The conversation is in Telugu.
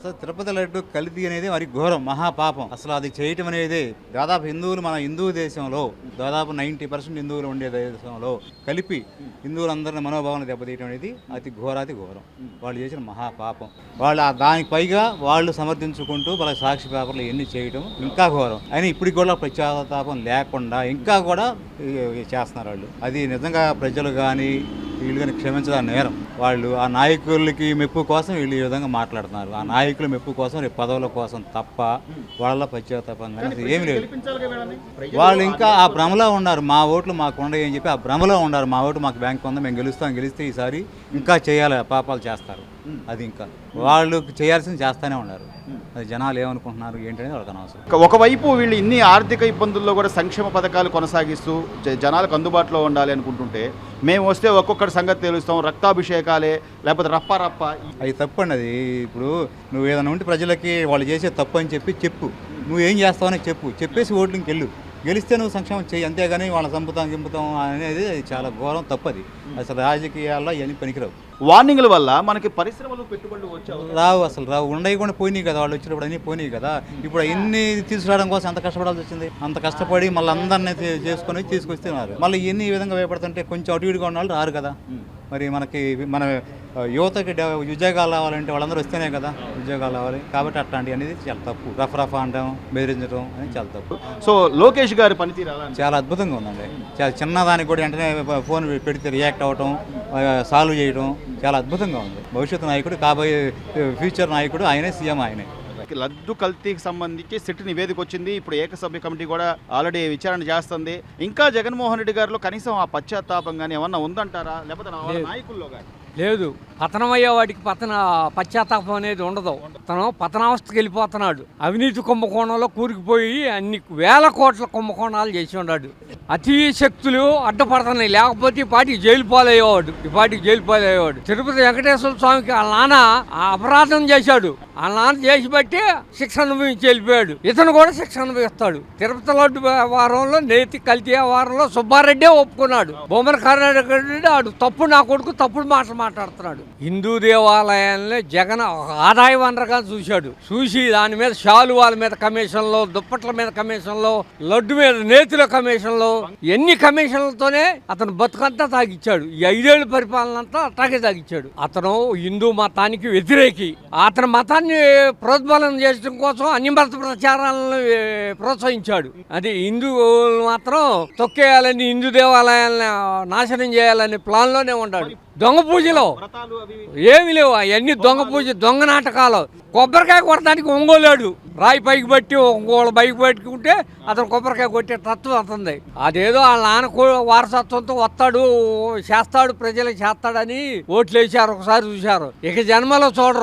అసలు తిరుపతి లడ్డు కల్తీ అనేది మరి ఘోరం, మహాపాపం. అసలు అది చేయటం అనేది దాదాపు హిందువులు, మన హిందూ దేశంలో దాదాపు 90% హిందువులు ఉండే దేశంలో కలిపి హిందువులందరినీ మనోభావాన్ని దెబ్బతీయటం అనేది అతి ఘోరాతి ఘోరం. వాళ్ళు చేసిన మహాపాపం. వాళ్ళు దానికి పైగా వాళ్ళు సమర్థించుకుంటూ వాళ్ళ సాక్షి పేపర్లు ఎన్ని చేయటం ఇంకా ఘోరం. అయినా ఇప్పటికి కూడా పశ్చాత్తాపం లేకుండా ఇంకా కూడా చేస్తున్నారు వాళ్ళు. అది నిజంగా ప్రజలు కానీ వీళ్ళు కానీ క్షమించడం నేరం. వాళ్ళు ఆ నాయకులకి మెప్పు కోసం వీళ్ళు ఈ విధంగా మాట్లాడుతున్నారు. ఆ నాయకుల మెప్పు కోసం, రేపు పదవుల కోసం తప్ప వాళ్ళ పశ్చాత్తాపం కానీ ఏమి లేదు. వాళ్ళు ఇంకా ఆ భ్రమలో ఉన్నారు. మా ఓట్లు మాకు ఉండవు అని చెప్పి ఆ భ్రమలో ఉన్నారు. మా ఓటు మాకు బ్యాంక్ ఉందా, మేము గెలిస్తే ఈసారి ఇంకా చేయాలి, పాపాలు చేస్తారు. అది ఇంకా వాళ్ళు చేయాల్సింది చేస్తూనే ఉన్నారు. అది జనాలు ఏమనుకుంటున్నారు ఏంటనేది వాళ్ళకి అనవసరం. ఒకవైపు వీళ్ళు ఇన్ని ఆర్థిక ఇబ్బందుల్లో కూడా సంక్షేమ పథకాలు కొనసాగిస్తూ జనాలకు అందుబాటులో ఉండాలి అనుకుంటుంటే, మేము వస్తే ఒక్కొక్కటి సంగతి తెలుస్తాం, రక్తాభిషేకాలే లేకపోతే రప్ప అది తప్పండి. అది ఇప్పుడు నువ్వు ఏదైనా ఉంటే ప్రజలకి వాళ్ళు చేసే తప్పు అని చెప్పు, నువ్వేం చేస్తావని చెప్పేసి ఓట్లకి వెళ్ళు, గెలిస్తే నువ్వు సంక్షేమం చేయి. అంతేగాని వాళ్ళ చంపుతాం అనేది చాలా ఘోరం, తప్పది. అసలు రాజకీయాల్లో ఇవన్నీ పనికిరావు. వార్నింగ్ల వల్ల మనకి పరిశ్రమలు పెట్టుబడులు రావు, అసలు రావు. ఉండకుండా పోయినాయి కదా, వాళ్ళు వచ్చినప్పుడు అన్నీ పోయినాయి కదా. ఇప్పుడు ఇన్ని తీసుకురావడం కోసం ఎంత కష్టపడాల్సి వచ్చింది. అంత కష్టపడి మళ్ళీ అందరినీ చేసుకొని తీసుకొస్తున్నారు. మళ్ళీ ఇన్ని ఈ విధంగా వేపడుతుంటే కొంచెం అటు ఇటుగా ఉన్న వాళ్ళు రారు కదా. మరి మన యువతకి ఉద్యోగాలు రావాలంటే వాళ్ళందరూ వస్తేనే కదా ఉద్యోగాలు రావాలి. కాబట్టి అట్లాంటివి అనేది చాలా తప్పు. రఫ్ అనడం, బెదిరించడం అనేది చాలా తప్పు. సో లోకేష్ గారి పనితీరు చాలా అద్భుతంగా ఉందండి. చాలా చిన్నదానికి కూడా వెంటనే ఫోన్ పెడితే రియాక్ట్ అవ్వటం, సాల్వ్ చేయడం చాలా అద్భుతంగా ఉంది. భవిష్యత్తు నాయకుడు, కాబోయే ఫ్యూచర్ నాయకుడు ఆయనే, సీఎం ఆయనే. లడ్డు కల్తీకి సంబంధించి సిట్ నివేదిక వచ్చింది. ఇప్పుడు ఏకసభ్య కమిటీ కూడా ఆల్రెడీ విచారణ చేస్తుంది. ఇంకా జగన్మోహన్ రెడ్డి గారిలో కనీసం ఆ పశ్చాత్తాపం కానీ ఏమన్నా ఉందంటారా, లేకపోతే నాయకుల్లో కానీ? లేదు, పతనమయ్యే వాడికి పశ్చాత్తాపం అనేది ఉండదు. తను పతనావస్థకి వెళ్ళిపోతున్నాడు. అవినీతి కుంభకోణంలో కూరుకుపోయి అన్ని వేల కోట్ల కుంభకోణాలు చేసి ఉన్నాడు. అతి శక్తులు అడ్డపడుతున్నాయి. లేకపోతే ఈ పాటికి జైలు పాలయ్యేవాడు. తిరుపతి వెంకటేశ్వర స్వామికి వాళ్ళ నాన్న అపరాధం చేశాడు. వాళ్ళ నాన్న చేసి బట్టి శిక్ష అనుభవించి వెళ్ళిపోయాడు. ఇతను కూడా శిక్ష అనుభవిస్తాడు. తిరుపతి లడ్డు వ్యవహారంలో, నేతి కల్తీ వ్యవహారంలో సుబ్బారెడ్డే ఒప్పుకున్నాడు. బొమ్మన కరుణాకర్ ఆడు తప్పుడు, నా కొడుకు తప్పుడు మాటలు మాట్లాడుతున్నాడు. హిందూ దేవాలయాన్ని జగన్ ఆదాయ వనరుగా చూసి దాని మీద శాలువాల మీద కమిషన్లో, దుప్పట్ల మీద కమిషన్లో, లడ్డు మీద నేతిలో కమిషన్లో, ఎన్ని కమిషన్లతోనే అతను బతుకంతా తాగిచ్చాడు. ఈ 5 ఏళ్ల పరిపాలన అంతా అట్టాగే తాగిచ్చాడు. అతను హిందూ మతానికి వ్యతిరేకి. అతని మతాన్ని ప్రోద్బలం చేయడం కోసం అన్ని మత ప్రచారాలను ప్రోత్సహించాడు. అది హిందువులు మాత్రం తొక్కేయాలని, హిందూ దేవాలయాలను నాశనం చేయాలనే ప్లాన్ లోనే ఉన్నాడు. దొంగ పూజలో ఏమి లేవు, అవన్నీ దొంగ పూజ, దొంగ నాటకాలు. కొబ్బరికాయ కొట్టడానికి ఒంగోలేడు. రాయి పైకి బట్టి ఒంగోలు బైక్ పెట్టుకుంటే అతను కొబ్బరికాయ కొట్టే తత్వం అతనిది. అదేదో వాళ్ళ నాన్న వారసత్వంతో వస్తాడు, చేస్తాడు, ప్రజలకు చేస్తాడని ఓట్లు వేసారు, ఒకసారి చూశారు. ఇక జన్మలో చూడరు.